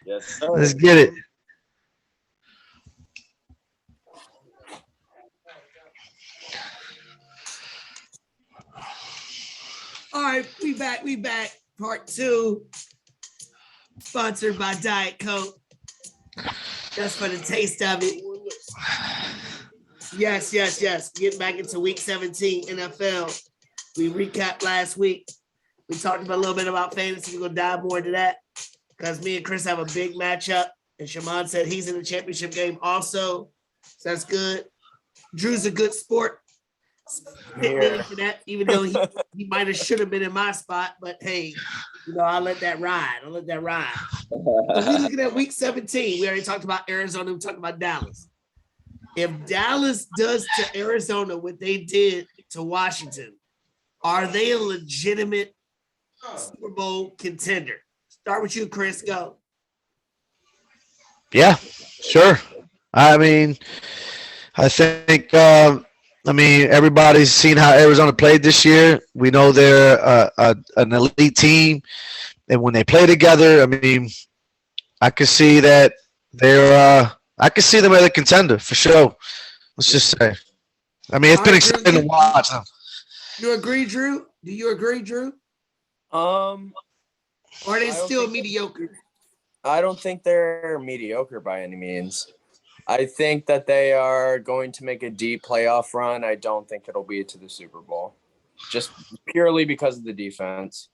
Yes, sir. Let's get it. All right, we back. We back. Part 2. Sponsored by Diet Coke. Just for the taste of it. Yes. Getting back into week 17 NFL. We recapped last week. We talked about a little bit about fantasy. We're going to dive more into that because me and Chris have a big matchup. And Shammond said he's in the championship game also. So that's good. Drew's a good sport. For that, even though he might have should have been in my spot, but hey, I'll let that ride. So we're looking at week 17. We already talked about Arizona. We talked about Dallas. If Dallas does to Arizona what they did to Washington, are they a legitimate Super Bowl contender? Start with you, Chris. Go. Yeah, sure. I mean, I think. Everybody's seen how Arizona played this year. We know they're an elite team, and when they play together, I mean, I can see that they're. I can see them as a contender for sure. Let's just say. I mean, it's been exciting to watch them. You agree, Drew? Do you agree, Drew? Or are they still mediocre? I don't think they're mediocre by any means. I think that they are going to make a deep playoff run. I don't think it'll be to the Super Bowl, just purely because of the defense.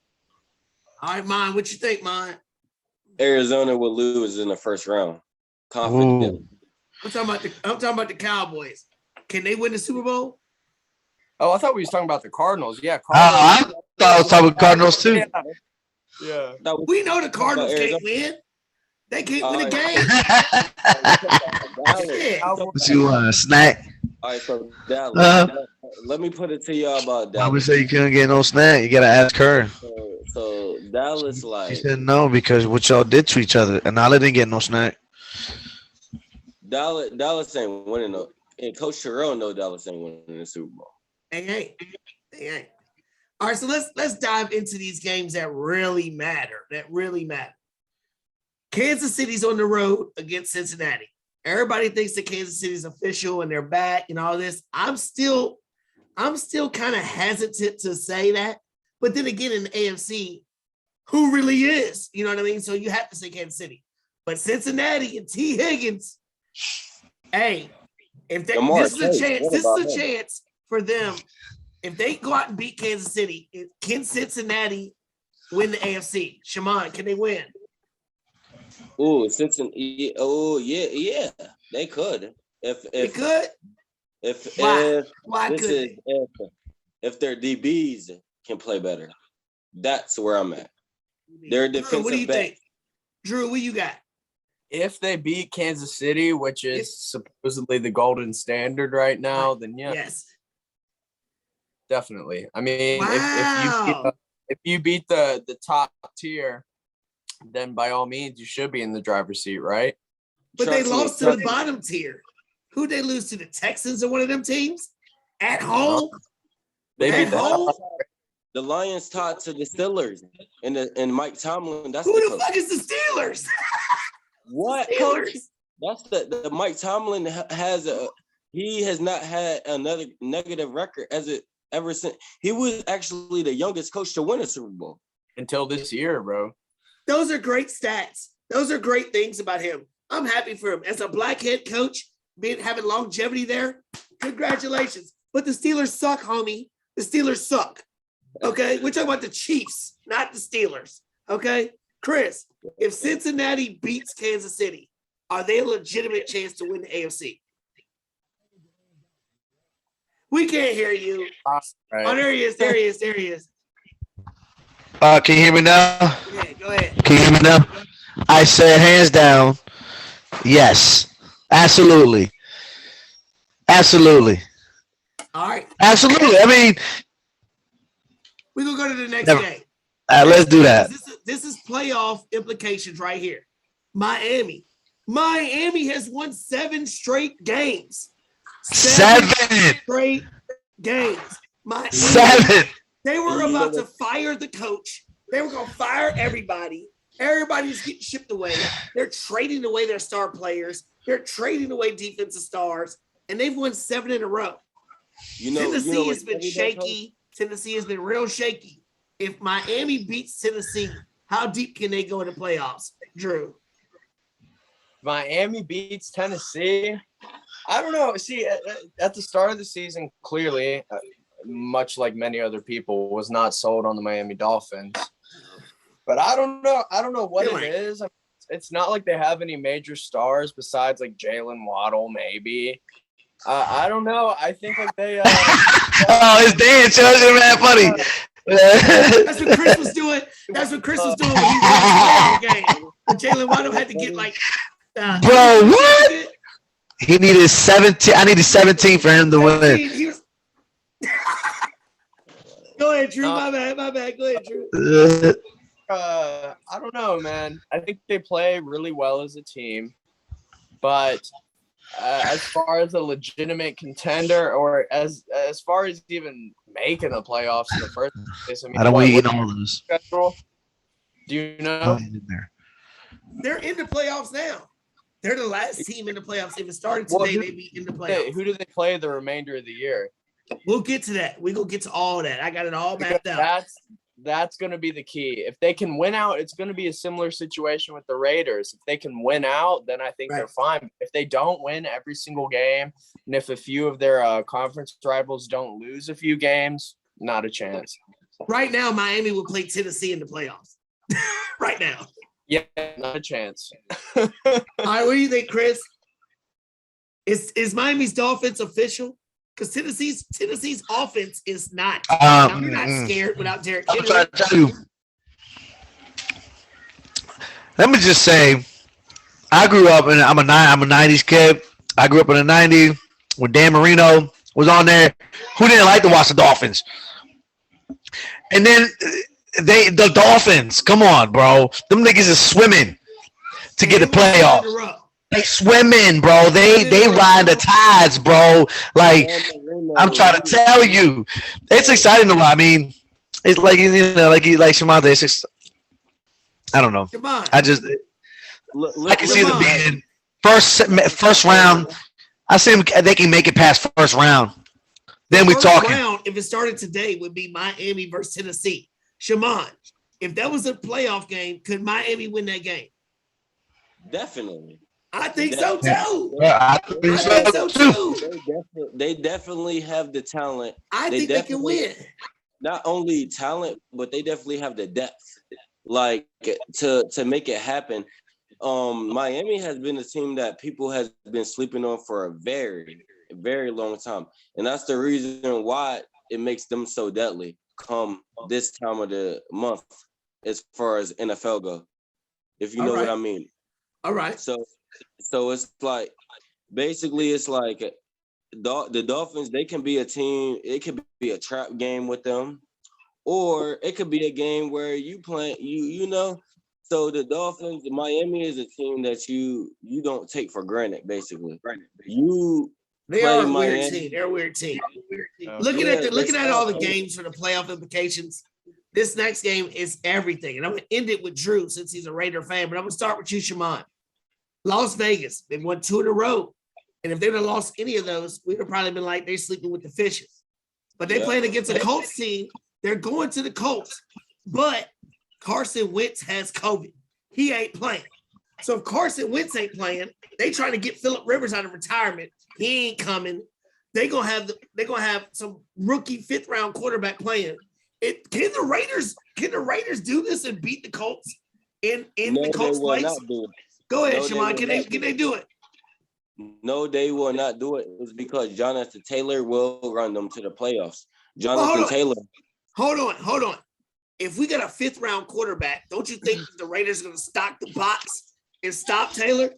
All right, Mon, what you think, Mon? Arizona will lose in the first round. Confident. I'm talking about the Cowboys. Can they win the Super Bowl? Oh, I thought we was talking about the Cardinals. Yeah, Cardinals. I thought I was talking about Cardinals too. Yeah. We know the Cardinals can't win. They can't win a game. What you want, a snack? All right, so Dallas. Let me put it to y'all about Dallas. I would say you couldn't get no snack. You got to ask her. So Dallas, she said no because what y'all did to each other, and I didn't get no snack. Dallas ain't winning no. And Coach Terrell know Dallas ain't winning the Super Bowl. They ain't. All right, so let's dive into these games that really matter. Kansas City's on the road against Cincinnati. Everybody thinks that Kansas City's official and they're back and all this. I'm still kind of hesitant to say that. But then again, in the AFC, who really is? You know what I mean? So you have to say Kansas City. But Cincinnati and T. Higgins, hey, if this is a chance for them. If they go out and beat Kansas City, can Cincinnati win the AFC? Shammond, can they win? Oh, Cincinnati. Oh, yeah, they could. They could. Why could they? If their DBs can play better, that's where I'm at. They're defensive. What do you think, Drew? What you got? If they beat Kansas City, which is supposedly the golden standard right now, then yes, definitely. I mean, if you beat the top tier, then by all means you should be in the driver's seat, right? But they lost to the bottom tier. Who'd they lose to? The Texans or one of them teams? At home? They beat the Lions taught to the Steelers and Mike Tomlin. That's who the fuck is the Steelers? What? Steelers? That's the Mike Tomlin he has not had another negative record ever since. He was actually the youngest coach to win a Super Bowl. Until this year, bro. Those are great stats. Those are great things about him. I'm happy for him. As a black head coach, having longevity there, congratulations. But the Steelers suck, homie. The Steelers suck. Okay? We're talking about the Chiefs, not the Steelers. Okay? Chris, if Cincinnati beats Kansas City, are they a legitimate chance to win the AFC? We can't hear you. Right. Oh, there he is. Can you hear me now? Yeah, go ahead. Can you hear me now? I said hands down, yes. Absolutely. All right. Absolutely. I mean, we're going to go to the next game. Let's do that. This is playoff implications right here. Miami has won 7 straight games. 7 straight games. Seven. They were about to fire the coach. They were going to fire everybody. Everybody's getting shipped away. They're trading away their star players. They're trading away defensive stars, and they've won 7 in a row. Tennessee has been shaky. Tennessee has been real shaky. If Miami beats Tennessee, how deep can they go in the playoffs, Drew? Miami beats Tennessee. I don't know. See, at the start of the season, clearly, much like many other people, was not sold on the Miami Dolphins. But I don't know. I don't know what it is. It's not like they have any major stars besides like Jalen Waddle, maybe. I don't know. I think like they. Oh, his dance shows him that funny. That's what Chris was doing. That's what Chris was doing when he won the game. Jalen Waddle had to get like. Bro, what? He needed 17. I needed 17 for him to win. Go ahead, Drew. My bad. Go ahead, Drew. I don't know, man. I think they play really well as a team, but as far as a legitimate contender, or as far as even making the playoffs in the first place, I mean, I don't want to eat all of those. Do you know? They're in the playoffs now. They're the last team in the playoffs. If it started today, they'd be in the playoffs. Who do they play the remainder of the year? We'll get to that. We're going to get to all that. I got it all mapped out. That's going to be the key. If they can win out, it's going to be a similar situation with the Raiders. If they can win out, then I think they're fine. If they don't win every single game, and if a few of their conference rivals don't lose a few games, not a chance. Right now, Miami will play Tennessee in the playoffs. Right now. Yeah, not a chance. All right, what do you think, Chris? Is Miami's Dolphins official? Because Tennessee's offense is not. You're not scared without Derrick Henry. I'm trying to tell you. Let me just say, I grew up and I'm a 90s kid. I grew up in the 90s when Dan Marino was on there. Who didn't like to watch the Dolphins? And then the Dolphins, come on, bro. Them niggas is swimming to get the playoffs. They swimming, bro. They ride the tides, bro. Like, I'm trying to tell you, it's exciting to watch. I mean, it's like, you know, like Shammond. It's just, I don't know. I just, I can see them being first round. I see them. They can make it past first round. Then we talking. Round, if it started today, would be Miami versus Tennessee. Shammond, if that was a playoff game, could Miami win that game? Definitely. I think so too. I think so too. They definitely have the talent. I think they can win. Not only talent, but they definitely have the depth, like to make it happen. Miami has been a team that people has been sleeping on for a very, very long time, and that's the reason why it makes them so deadly come this time of the month, as far as NFL go. If you know what I mean. All right. So it's like, basically it's like the Dolphins, they can be a team, it could be a trap game with them, or it could be a game where you play, you know. So the Dolphins, Miami is a team that you don't take for granted, basically. They are a weird team. They're a weird team. Looking at all the games for the playoff implications, this next game is everything. And I'm going to end it with Drew since he's a Raider fan, but I'm going to start with you, Shammond. Las Vegas, they've won 2 in a row. And if they'd have lost any of those, we'd have probably been like, they're sleeping with the fishes. But they playing against a Colts team. They're going to the Colts. But Carson Wentz has COVID. He ain't playing. So if Carson Wentz ain't playing, they trying to get Phillip Rivers out of retirement. He ain't coming. They're gonna have some rookie 5th round quarterback playing. Can the Raiders do this and beat the Colts in the Colts place? Go ahead, Shammond. Can they do it? No, they will not do it. It's because Jonathan Taylor will run them to the playoffs. Taylor. Hold on. If we got a 5th round quarterback, don't you think the Raiders are going to stock the box and stop Taylor?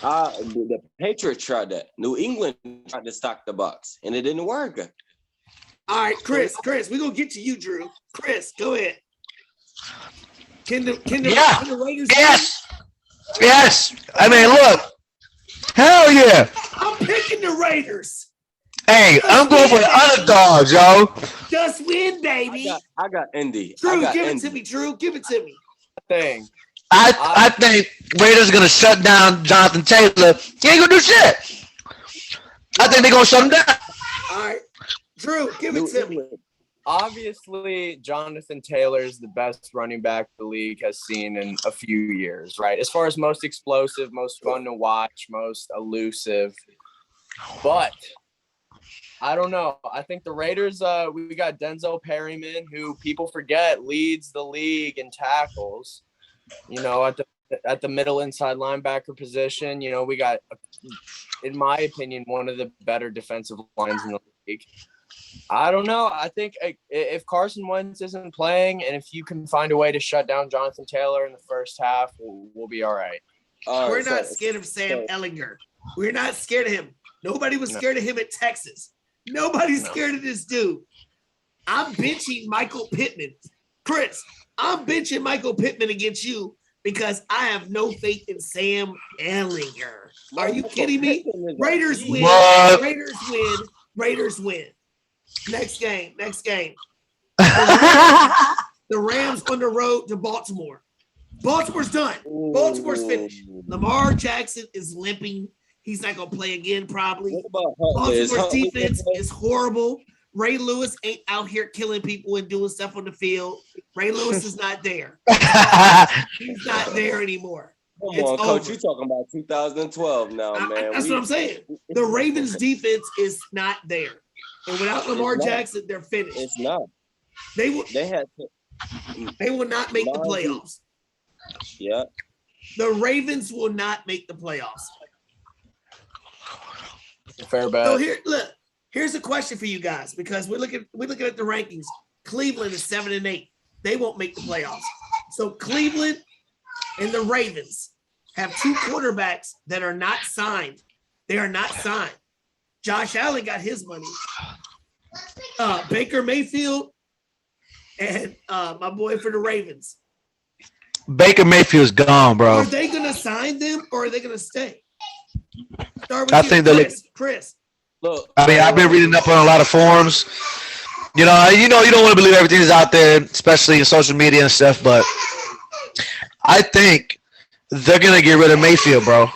The Patriots tried that. New England tried to stock the box, and it didn't work. All right, Chris, we're going to get to you, Drew. Chris, go ahead. Can the Raiders? Yes. I mean, look. Hell yeah. I'm picking the Raiders. Hey, I'm going for the underdogs, yo. Just win, baby. I got Indy. Drew, got give Indy. it to me, Drew. Give it to me. Thing. I think Raiders are gonna shut down Jonathan Taylor. He ain't gonna do shit. I think they're gonna shut him down. All right. Drew, give it to me. Obviously, Jonathan Taylor is the best running back the league has seen in a few years, right? As far as most explosive, most fun to watch, most elusive. But I don't know. I think the Raiders, we got Denzel Perryman, who people forget leads the league in tackles. You know, at the middle inside linebacker position, you know, we got, in my opinion, one of the better defensive lines in the league. I don't know. I think if Carson Wentz isn't playing, and if you can find a way to shut down Jonathan Taylor in the first half, we'll be all right. We're not scared of Sam Ellinger. We're not scared of him. Nobody was scared of him at Texas. Nobody's scared of this dude. I'm benching Michael Pittman. Chris, I'm benching Michael Pittman against you because I have no faith in Sam Ellinger. Are you kidding me? Raiders win. What? Raiders win. Raiders win. Next game. The Rams on the road to Baltimore. Baltimore's done. Baltimore's finished. Lamar Jackson is limping. He's not going to play again probably. Baltimore's defense is horrible. Ray Lewis ain't out here killing people and doing stuff on the field. Ray Lewis is not there. He's not there anymore. Come on, Coach. You're talking about 2012 now, man. That's what I'm saying. The Ravens defense is not there. And without Lamar Jackson, they're finished. It's not. They will not make the playoffs. Yeah. The Ravens will not make the playoffs. Fair bet. So here's a question for you guys, because we're looking at the rankings. Cleveland is 7-8. They won't make the playoffs. So Cleveland and the Ravens have two quarterbacks that are not signed. They are not signed. Josh Allen got his money. Baker Mayfield and my boy for the Ravens. Baker Mayfield's gone, bro. Are they going to sign them or are they going to stay? I think they're Chris. Look, I mean, I've been reading up on a lot of forums. You don't want to believe everything is out there, especially in social media and stuff. But I think they're gonna get rid of Mayfield, bro.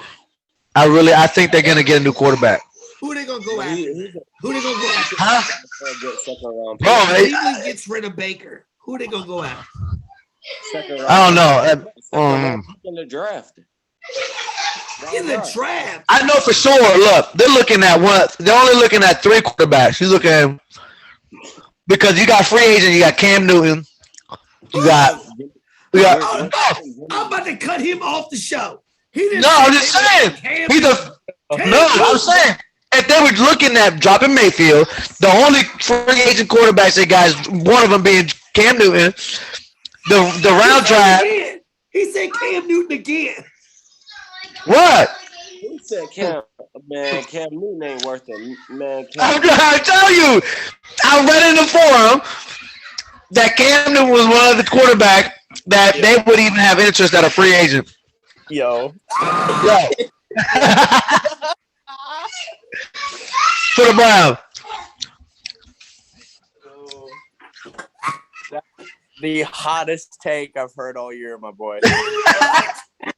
I think they're gonna get a new quarterback. Who are they gonna go after? Who are they gonna go after? Huh? Bro, Cleveland gets rid of Baker. Who are they gonna go after? I don't know. In the draft. In the draft. I know for sure. Look, they're looking at what? They're only looking at three quarterbacks. You look at because you got free agent, you got Cam Newton, I'm about to cut him off the show. I'm just saying. I'm saying. If they were looking at dropping Mayfield, the only free agent quarterbacks they got is one of them being Cam Newton. The round draft. He said Cam Newton again. What? He said Cam Newton ain't worth it. Man, I tell you, I read in the forum that Cam Newton was one of the quarterbacks that they would even have interest at a free agent. Yo. For the Browns. The hottest take I've heard all year, my boy.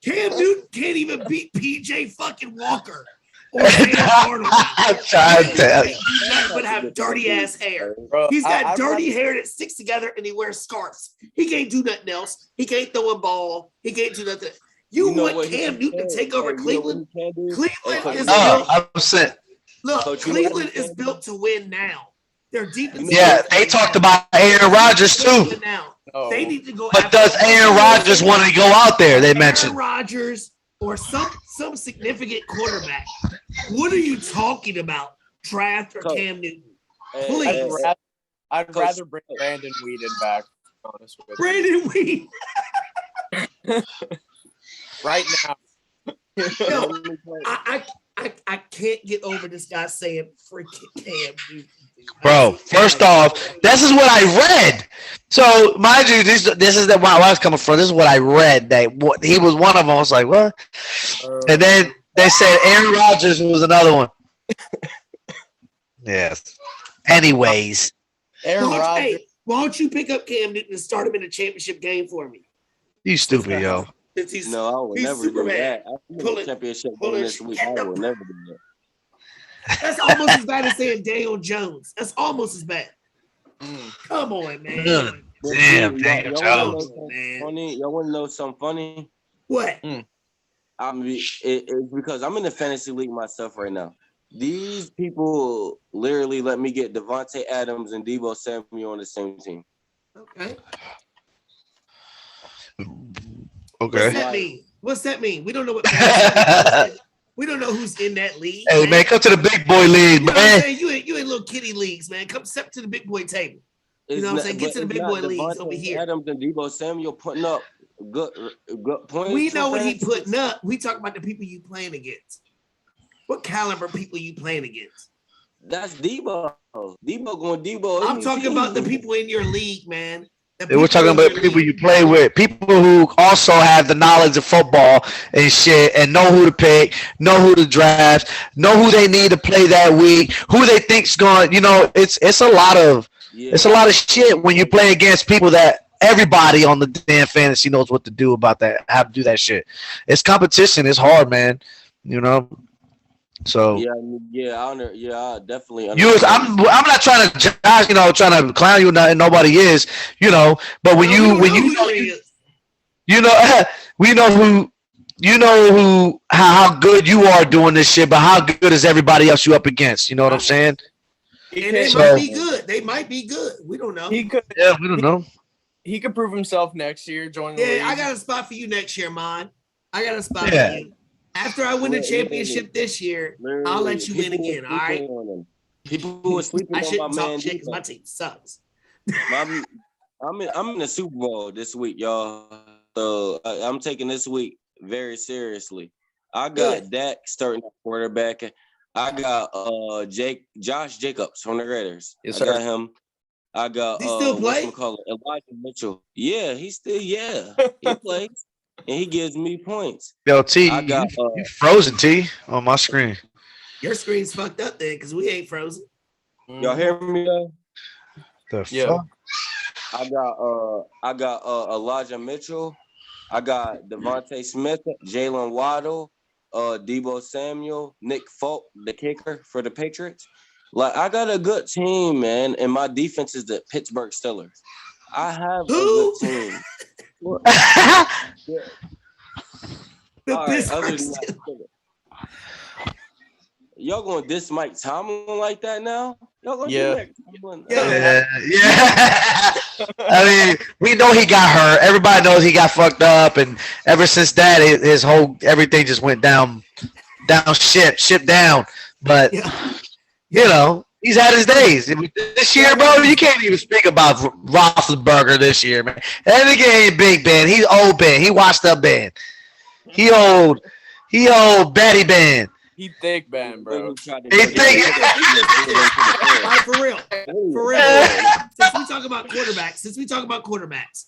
Cam Newton can't even beat PJ fucking Walker. Or Sam Arnold. I'm trying to tell you. He's not going to have dirty ass hair. Bro, He's got dirty hair that sticks together and he wears scarves. He can't do nothing else. He can't throw a ball. He can't do nothing. You want Cam Newton to take over Cleveland? Cleveland is built. I'm upset. Look, Cleveland is built to win now. Their defense. Yeah, they talked about Aaron Rodgers too. Now they need to go. But does Aaron Rodgers want to go out there? They mentioned Aaron Rodgers or some significant quarterback. What are you talking about? Draft or Cam Newton? Please. I'd rather bring Brandon Weeden back. To be honest with you. Brandon Weeden. Right now. No, I can't get over this guy saying freaking Cam Newton. Bro, first off, this is what I read. So, mind you, this is where I was coming from. This is what I read. He was one of them. I was like, what? And then they said Aaron Rodgers was another one. Yes. Anyways, Aaron Rodgers. Hey, why don't you pick up Cam Newton and start him in a championship game for me? you stupid, yo. Since he's, No, I would he's never do Superman. that. I'm in the championship game this week. I would never do that. That's almost as bad as saying Daniel Jones. That's almost as bad. Come on, man. Damn, Daniel Jones. Y'all want to know something funny? What? I mean, it's because I'm in the fantasy league myself right now. These people literally let me get Devontae Adams and Deebo Samuel on the same team. Okay. Okay. What's that mean? We don't know what. We don't know who's in that league. Hey, man, come to the big boy league, you know man. You ain't little kitty leagues, man. Come step to the big boy table. You know what I'm saying? Get to the big boy leagues over here. Adams and Deebo Samuel putting up good points. We know what he putting up. We talk about the people you playing against. What caliber people you playing against? That's Deebo. Deebo. I'm talking about the people in your league, man. We're talking about people you play with, people who also have the knowledge of football and shit, and know who to pick, know who to draft, know who they need to play that week, who they think's going. You know, it's a lot of shit when you play against people that everybody on the damn fantasy knows what to do about that, how to do that shit. It's competition. It's hard, man. You know. So I definitely. I'm not trying to josh, trying to clown you. Nobody is, But when we know how good you are doing this shit, but how good is everybody else you up against? You know what I'm saying? And they might be good. They might be good. We don't know. We don't know. He could prove himself next year. Join the league. I got a spot for you next year, man. I got a spot for you. After I win the championship this year, I'll let you win again. All right. People who are sleeping on my man. Because my team sucks. I'm in the Super Bowl this week, y'all. So I'm taking this week very seriously. I got Dak starting at quarterback. I got Josh Jacobs from the Raiders. Yes, I got him. I got he still play? Elijah Mitchell. Yeah, he plays. And he gives me points. Yo, T, you frozen, T, on my screen. Your screen's fucked up then, because we ain't frozen. Y'all hear me though? Fuck? I got Elijah Mitchell. I got Devontae Smith, Jalen Waddle, Deebo Samuel, Nick Folk, the kicker for the Patriots. Like, I got a good team, man, and my defense is the Pittsburgh Steelers. I have a good team. Y'all gonna diss Mike Tomlin like that now? Y'all gonna do that? Yeah. I mean, we know he got hurt. Everybody knows he got fucked up, and ever since that, his whole everything just went down, ship down. But he's had his days. This year, bro, you can't even speak about Roethlisberger this year, man. That nigga ain't Big Ben. He's old Ben. He washed up Ben. He old Betty Ben. He thick Ben, bro. He thick. Right, for real. Since we talk about quarterbacks,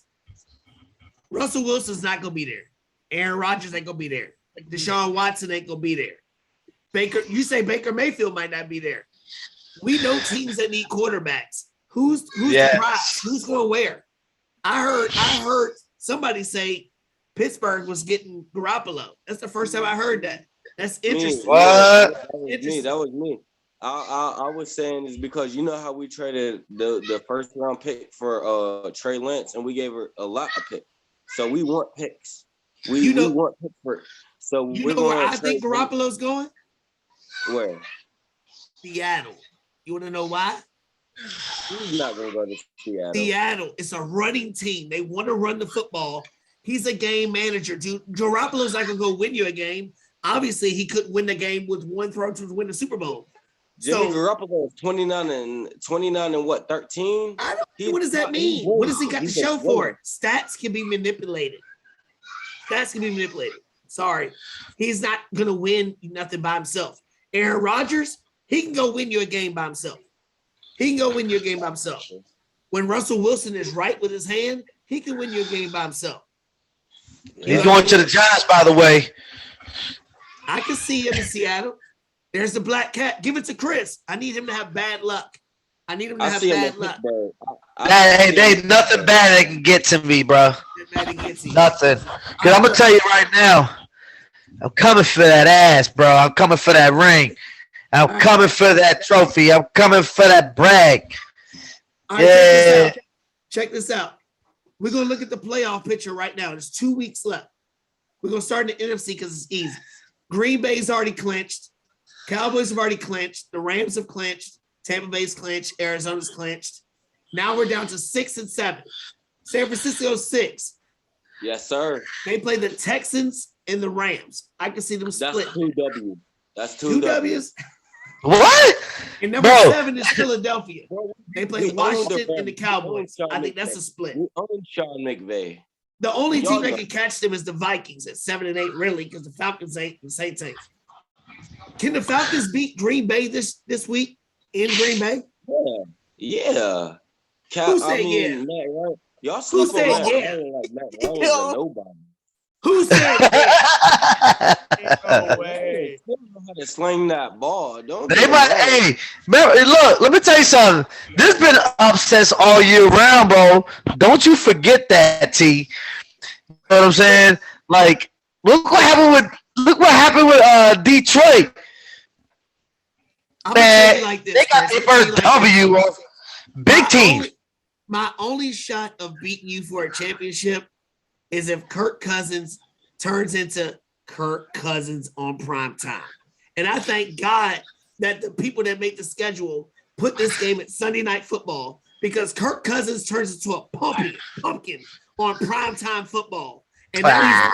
Russell Wilson's not gonna be there. Aaron Rodgers ain't gonna be there. Deshaun Watson ain't gonna be there. You say Baker Mayfield might not be there. We know teams that need quarterbacks. Who's the prize? Who's going where? I heard somebody say Pittsburgh was getting Garoppolo. That's the first time I heard that. That's interesting. What? That was me. I was saying is because you know how we traded the first round pick for Trey Lance, and we gave her a lot of picks. So we want picks. We want Pittsburgh. So we're going where I think Garoppolo's going? Where? Seattle. You want to know why? He's not going to go to Seattle. Seattle. It's a running team. They want to run the football. He's a game manager, dude. Garoppolo's not going to go win you a game. Obviously, he couldn't win the game with one throw to win the Super Bowl. Jimmy Garoppolo is 29 and what, 13? What does that mean? What does he got to show for it? Stats can be manipulated. Sorry. He's not going to win nothing by himself. Aaron Rodgers, he can go win you a game by himself. When Russell Wilson is right with his hand, he can win you a game by himself. He's going to the Giants, by the way. I can see him in Seattle. There's the black cat. Give it to Chris. I need him to have bad luck. I need him to I have see him bad in luck. Pittsburgh. Hey, there ain't nothing bad that can get to me, bro. Nothing. Because I'm going to tell you right now, I'm coming for that ass, bro. I'm coming for that ring. I'm coming for that trophy. I'm coming for that brag. All right, check this out. We're going to look at the playoff picture right now. There's 2 weeks left. We're going to start in the NFC because it's easy. Green Bay's already clinched. Cowboys have already clinched. The Rams have clinched. Tampa Bay's clinched. Arizona's clinched. Now we're down to 6 and 7. San Francisco 6. Yes, sir. They play the Texans and the Rams. I can see them split. That's 2 W's. That's 2 W's. What? And number 7 is Philadelphia. They play Washington and the Cowboys. I think that's a split. We own Sean McVay. The only team that can catch them is the Vikings at 7 and 8, really, because the Falcons ain't the Saints ain't. Can the Falcons beat Green Bay this week in Green Bay? Yeah. Who said yeah? Matt Ryan. Y'all sleep on Matt Ryan like Matt Ryan's a nobody. Who said yeah? No way. They don't know how to sling that ball. They might. Hey, look. Let me tell you something. There's been upsets all year round, bro. Don't you forget that, T. You know what I'm saying? Like, look what happened with Detroit. Man, like this, they got their first W off big team. My only shot of beating you for a championship is if Kirk Cousins turns into Kirk Cousins on prime time. And I thank God that the people that make the schedule put this game at Sunday Night Football because Kirk Cousins turns into a pumpkin on primetime football. And now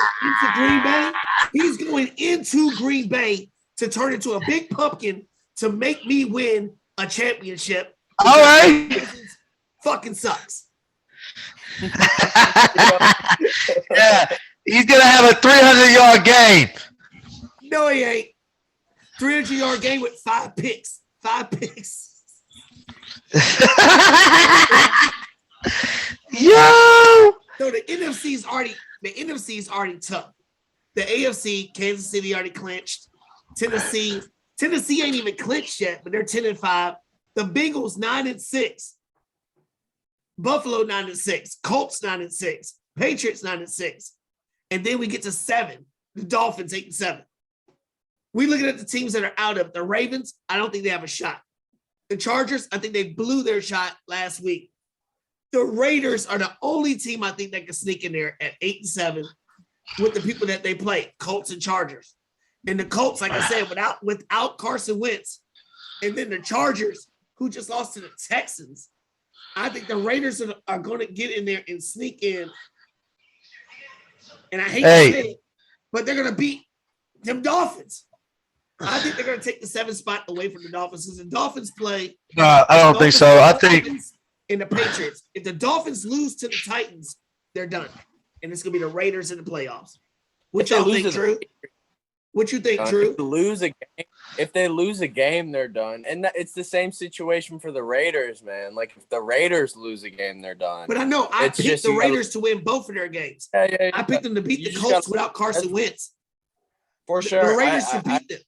he's going into Green Bay to turn into a big pumpkin to make me win a championship. All right. Fucking sucks. Yeah, he's gonna have a 300-yard game. No, he ain't. 300-yard game with 5 picks. 5 picks. Yo. So the NFC's already tough. The AFC, Kansas City already clinched. Tennessee ain't even clinched yet, but they're 10 and 5. The Bengals 9 and 6. Buffalo 9 and 6. Colts 9 and 6. Patriots 9 and 6. And then we get to 7. The Dolphins 8 and 7. We looking at the teams that are out of it. The Ravens, I don't think they have a shot. The Chargers, I think they blew their shot last week. The Raiders are the only team I think that can sneak in there at 8 and 7 with the people that they play, Colts and Chargers. And the Colts, like I said, without Carson Wentz, and then the Chargers, who just lost to the Texans. I think the Raiders are going to get in there and sneak in. And I hate to say it, but they're going to beat them Dolphins. I think they're going to take the 7th spot away from the Dolphins because the Dolphins play. No, I don't think so. I think in the Patriots, if the Dolphins lose to the Titans, they're done, and it's going to be the Raiders in the playoffs. What y'all think, Drew? What you think, Drew? If they lose a game, they're done, and it's the same situation for the Raiders, man. Like if the Raiders lose a game, they're done. But I know I picked the Raiders to win both of their games. Yeah. I picked them to beat the Colts without Carson Wentz. For sure, the Raiders should beat them.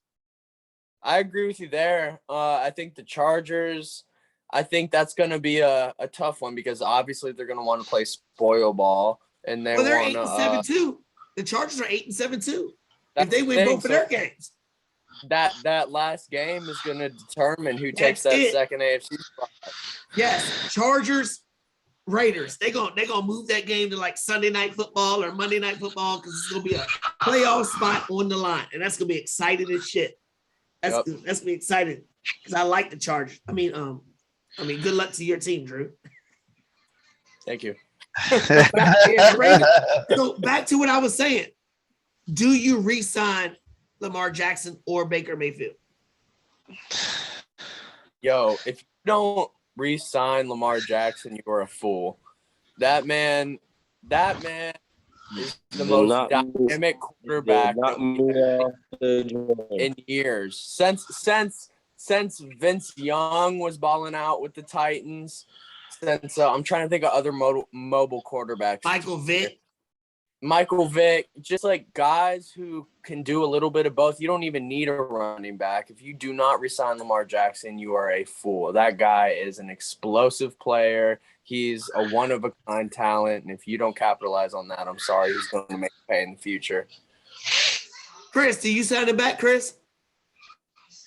I agree with you there. I think the Chargers. I think that's going to be a tough one because obviously they're going to want to play spoil ball, and they're 8 and 7 too. The Chargers are 8 and 7 too. If they win both of their games, that last game is going to determine who takes that second AFC spot. Yes, Chargers, Raiders. They're gonna move that game to like Sunday Night Football or Monday Night Football because it's gonna be a playoff spot on the line, and that's gonna be exciting as shit. That's gonna be exciting because I like the Chargers. I mean, good luck to your team, Drew. Thank you. So back to what I was saying. Do you re-sign Lamar Jackson or Baker Mayfield? Yo, if you don't re-sign Lamar Jackson, you're a fool. That man is the most dynamic quarterback in years. Since Vince Young was balling out with the Titans. Since I'm trying to think of other mobile quarterbacks. Michael Vick. Michael Vick, just like guys who can do a little bit of both. You don't even need a running back. If you do not resign Lamar Jackson, you are a fool. That guy is an explosive player. He's a one-of-a-kind talent, and if you don't capitalize on that, I'm sorry, he's going to make you pay in the future. Chris, do you sign him back, Chris?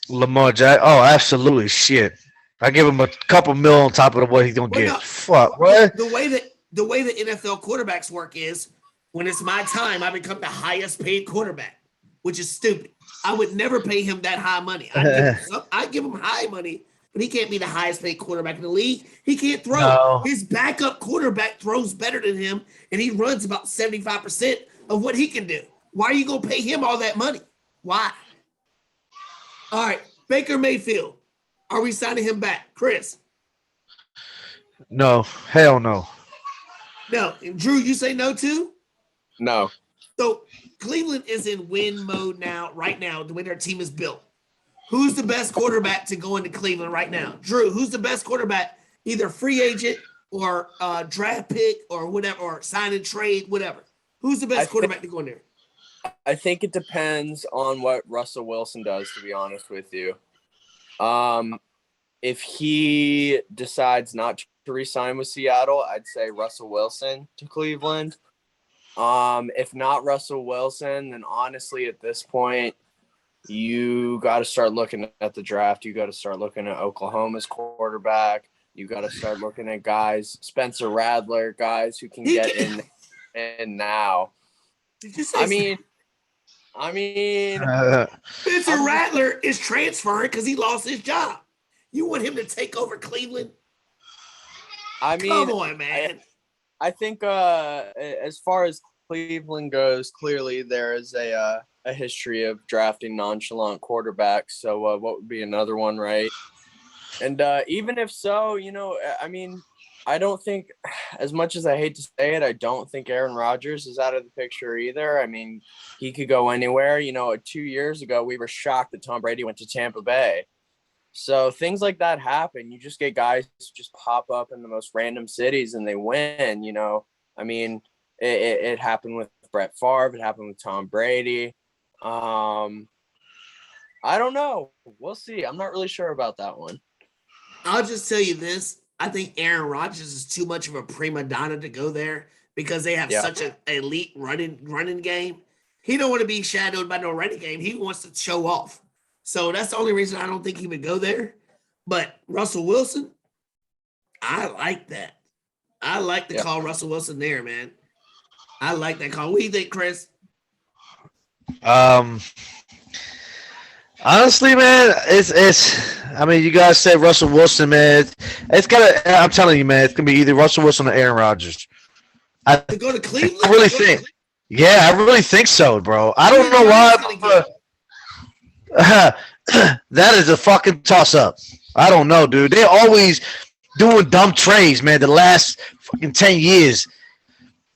Lamar Jack. Oh, absolutely. Shit. I give him a couple mil on top of what he's going to get. No, Fuck. What? The way the NFL quarterbacks work is when it's my time, I become the highest paid quarterback, which is stupid. I would never pay him that high money. I give him high money, but he can't be the highest paid quarterback in the league. He can't throw. No. His backup quarterback throws better than him, and he runs about 75% of what he can do. Why are you going to pay him all that money? Why? All right, Baker Mayfield. Are we signing him back? Chris? No. Hell no. No. And Drew, you say no too? No. So Cleveland is in win mode now, right now, the way their team is built. Who's the best quarterback to go into Cleveland right now? Drew, who's the best quarterback? Either free agent or draft pick or whatever, or sign and trade, whatever. Who's the best quarterback to go in there? I think it depends on what Russell Wilson does, to be honest with you. If he decides not to re-sign with Seattle, I'd say Russell Wilson to Cleveland. If not Russell Wilson, then honestly at this point, you got to start looking at the draft. You got to start looking at Oklahoma's quarterback. You got to start looking at guys, Spencer Rattler, guys who can get in now. Did you say I mean, Spencer Rattler is transferring because he lost his job. You want him to take over Cleveland? Come on, man. I think as far as Cleveland goes, clearly there is a history of drafting nonchalant quarterbacks. So what would be another one, right? And even if so, I don't think, as much as I hate to say it, I don't think Aaron Rodgers is out of the picture either. I mean, he could go anywhere. 2 years ago, we were shocked that Tom Brady went to Tampa Bay. So things like that happen. You just get guys who just pop up in the most random cities and they win, it happened with Brett Favre. It happened with Tom Brady. I don't know. We'll see. I'm not really sure about that one. I'll just tell you this. I think Aaron Rodgers is too much of a prima donna to go there because they have such an elite running game. He don't want to be shadowed by no running game. He wants to show off. So that's the only reason I don't think he would go there. But Russell Wilson, I like that. I like to call Russell Wilson there, man. I like that call. What do you think, Chris? Honestly, man, you guys said Russell Wilson, man. I'm telling you, man, it's gonna be either Russell Wilson or Aaron Rodgers. To go to Cleveland? I really think. Yeah, I really think so, bro. I don't know why. That is a fucking toss-up. I don't know, dude. They're always doing dumb trades, man, the last fucking 10 years.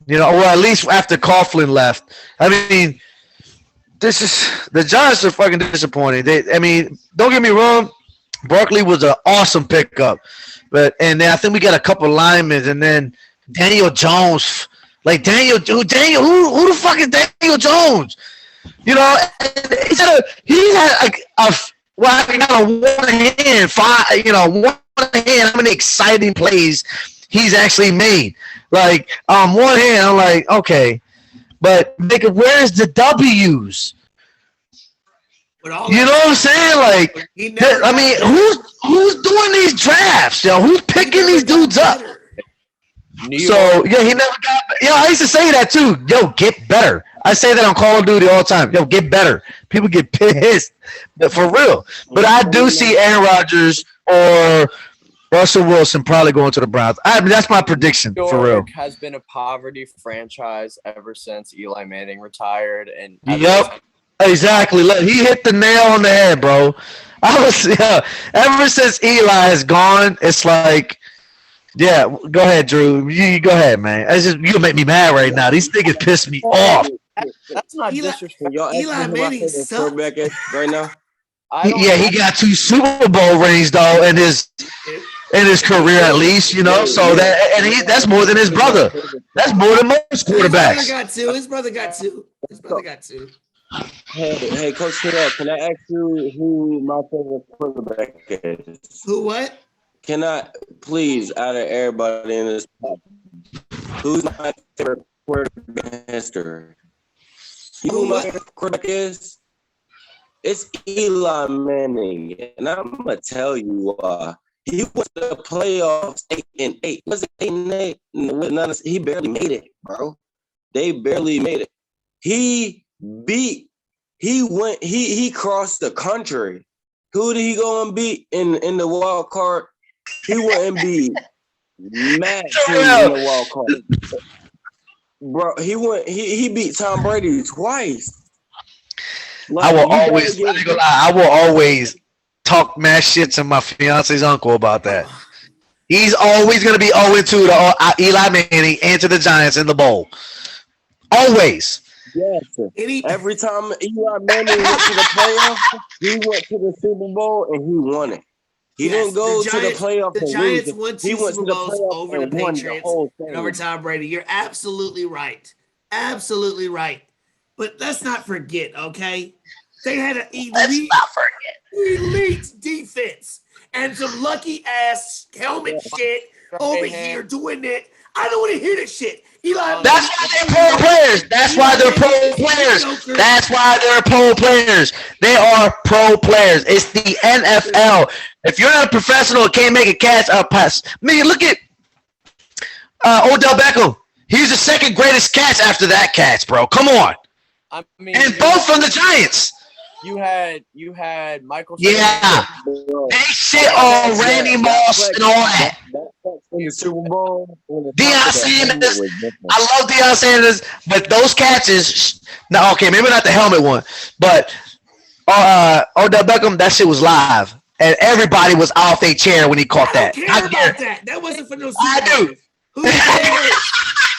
Or at least after Coughlin left. I mean, the Giants are fucking disappointing. Don't get me wrong, Barkley was an awesome pickup. And then I think we got a couple linemen, and then Daniel Jones. Like Daniel, who the fuck is Daniel Jones? He had I got on one hand, how many exciting plays he's actually made. Like, on one hand, I'm like, okay, but nigga, where's the W's? You know what I'm saying? Like, who's doing these drafts? Yo, who's picking these dudes up? He never got. I used to say that too. Yo, get better. I say that on Call of Duty all the time. Yo, get better. People get pissed, but for real. But I do see Aaron Rodgers or Russell Wilson probably going to the Browns. That's my prediction, for real. Has been a poverty franchise ever since Eli Manning retired, and exactly. Look, he hit the nail on the head, bro. Ever since Eli has gone, it's like. Yeah, go ahead, Drew. You go ahead, man. You make me mad right now. These niggas piss me off. That's not disrespectful. Eli Manning sucks right now. He got 2 Super Bowl rings though, and his in his career at least, you know. So that's more than his brother. That's more than most quarterbacks. His brother got two. Hey, Coach Terrell, can I ask you who my favorite quarterback is? Who what? Can I please, out of everybody in this podcast, who's my favorite quarterback in history? You know who my favorite quarterback is? It's Eli Manning, and I'm gonna tell you why. He went to the playoffs 8-8. Was it 8-8? He barely made it, bro. They barely made it. He crossed the country. Who did he go and beat in the wild card? He went and beat Matt in the wild card. Bro, he beat Tom Brady twice. Like, I will always talk mad shit to my fiance's uncle about that. He's always going to be 0-2 to Eli Manning and to the Giants in the bowl. Always. Yes. Every time Eli Manning went to the playoffs, he went to the Super Bowl and he won it. He didn't go to the playoffs. The Giants won two Super Bowls over the Patriots and over Tom Brady. You're absolutely right. Absolutely right. But let's not forget, okay? They had an elite defense and some lucky ass helmet shit over here doing it. I don't want to hear this shit. Eli, that's why they're pro players. That's why they're pro players. That's why they're pro players. They are pro players. It's the NFL. If you're not a professional, can't make a catch, pass. Man, look at Odell Beckham. He's the second greatest catch after that catch, bro. Come on. I mean, and both from the Giants. You had Michael. Yeah, they shit on Randy Moss and all that. In the Super Bowl, Deion Sanders. I love Deion Sanders, but those catches. No, okay, maybe not the helmet one, but Odell Beckham. That shit was live, and everybody was off their chair when he caught that. I don't care about that. That wasn't for no Super Bowl. do. Who cares?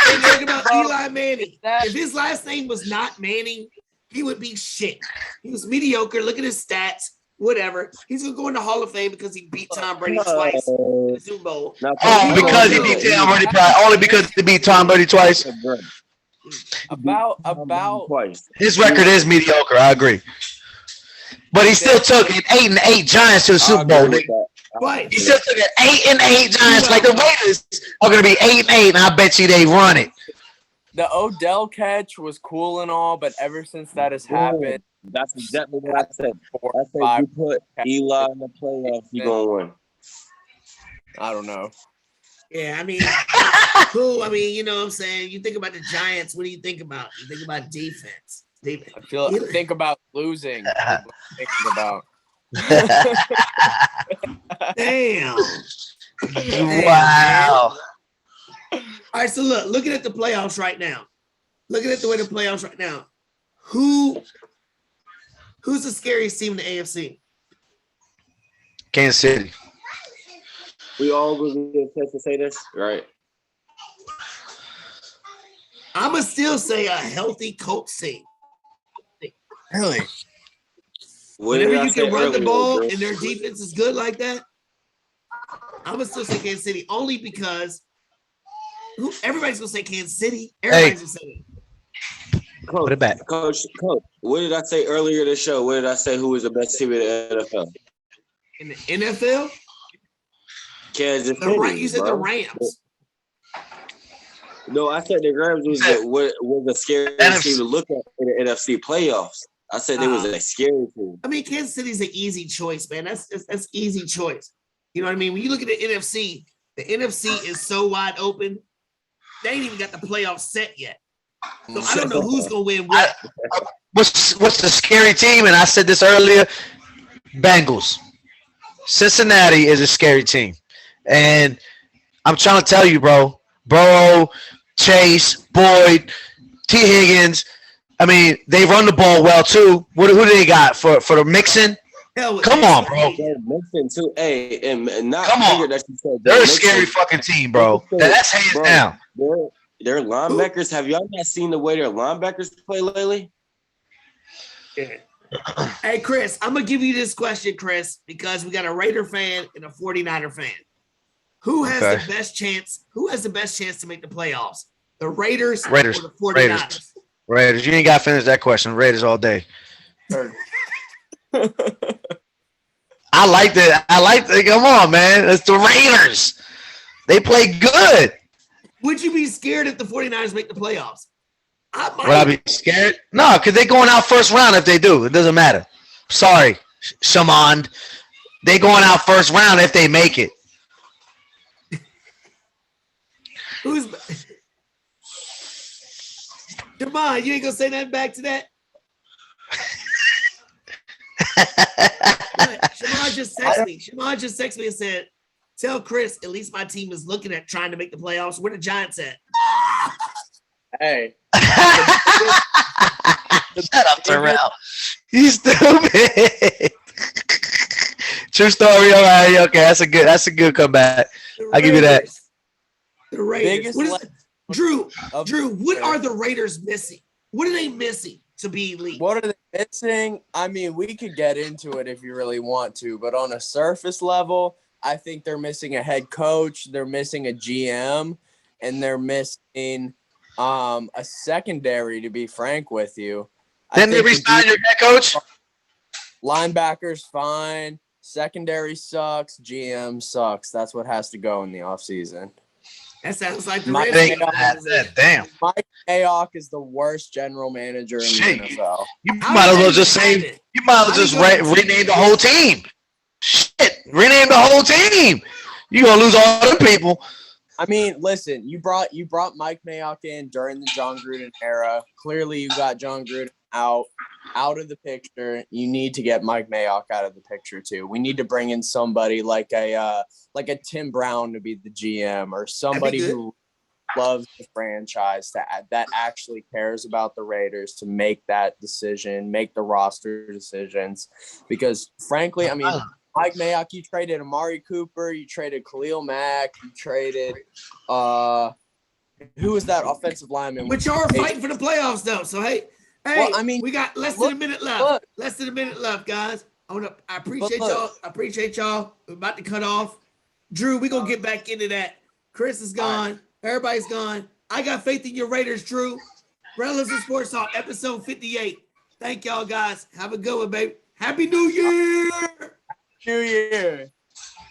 They talking about Eli Manning. If his last name was not Manning, he would be shit. He was mediocre. Look at his stats. Whatever. He's gonna go in the Hall of Fame because he beat Tom Brady twice in the Super Bowl. Because he beat Tom Brady only because he beat Tom Brady twice. About his record is mediocre. I agree, but he still took an 8-8 Giants to the Super Bowl. Right. He still took an 8-8 Giants. Like the Raiders are gonna be 8-8, and I bet you they run it. The Odell catch was cool and all, but ever since that has happened, that's exactly what I said. I said you put Eli in the playoffs, you gonna win. I don't know. Yeah, I mean, cool. I mean, you know what I'm saying? You think about the Giants, what do you think about? You think about defense. I think about losing. Thinking about. Damn. Wow. All right, so looking at the playoffs right now. Looking at the way the playoffs right now. Who's the scariest team in the AFC? Kansas City. We all going to get a chance to say this, right? I'm going to still say a healthy Colts team. Really? Whenever you can run the ball and their defense is good like that, I'm going to still say Kansas City only because everybody's going to say Kansas City. Everybody's going to say it. Coach, it back. Coach, what did I say earlier in the show? What did I say who was the best team in the NFL? In the NFL? Kansas City. You said the Rams. No, I said the Rams was the scariest team to look at in the NFC playoffs. I said it was a scary team. I mean, Kansas City's an easy choice, man. That's easy choice. You know what I mean? When you look at the NFC is so wide open. They ain't even got the playoffs set yet. So I don't know who's gonna win what. What's the scary team? And I said this earlier. Bengals. Cincinnati is a scary team, and I'm trying to tell you, bro. Burrow, Chase, Boyd, T. Higgins. I mean, they run the ball well too. Who do they got for the Mixon? Come on, bro. Mixon too. Hey, and not come on. That you said they're a scary fucking team, bro. That's hands down. Their linebackers. Have y'all not seen the way their linebackers play lately? Yeah. Hey, Chris, I'm going to give you this question, Chris, because we got a Raider fan and a 49er fan. Who has Okay. the best chance? Who has the best chance to make the playoffs? The Raiders, Raiders. or the 49ers? Raiders. You ain't got to finish that question. Raiders all day. I like that. Come on, man. It's the Raiders. They play good. Would you be scared if the 49ers make the playoffs? I might. Would I be scared? No, because they going out first round if they do. It doesn't matter. Sorry, Shammond. They going out first round if they make it. Who's Shammond, you ain't gonna say nothing back to that? Shammond just texted me. Shammond just texted me and said, tell Chris, at least my team is looking at trying to make the playoffs. Where the Giants at? Hey. Shut up, Terrell. You stupid. True story. All right. Okay. That's a good comeback. I'll give you that. The Raiders. Drew, what are the Raiders missing? What are they missing to be elite? What are they missing? I mean, we could get into it if you really want to, but on a surface level, I think they're missing a head coach, they're missing a GM, and they're missing a secondary, to be frank with you. Didn't they resign your head coach? Linebackers fine. Secondary sucks. GM sucks. That's what has to go in the offseason. That sounds like the Mike Raiders. Damn. Mike Mayock is the worst general manager in the NFL. You might as well just say. You might as well just rename the whole team. Shit, rename the whole team. You gonna lose all them people. I mean, listen, you brought Mike Mayock in during the John Gruden era. Clearly, you got John Gruden out of the picture. You need to get Mike Mayock out of the picture too. We need to bring in somebody like a Tim Brown to be the GM, or somebody who loves the franchise that actually cares about the Raiders to make that decision, make the roster decisions. Because frankly, I mean, Mike Mayock, you traded Amari Cooper, you traded Khalil Mack, you traded who was that offensive lineman? But y'all are fighting for the playoffs though. So hey, well, I mean, we got less than a minute left. Less than a minute left, guys. I appreciate y'all. I appreciate y'all. We're about to cut off. Drew, we're gonna get back into that. Chris is gone. Right. Everybody's gone. I got faith in your Raiders, Drew. Rellism Sports Talk, episode 58. Thank y'all, guys. Have a good one, baby. Happy New Year! New Year.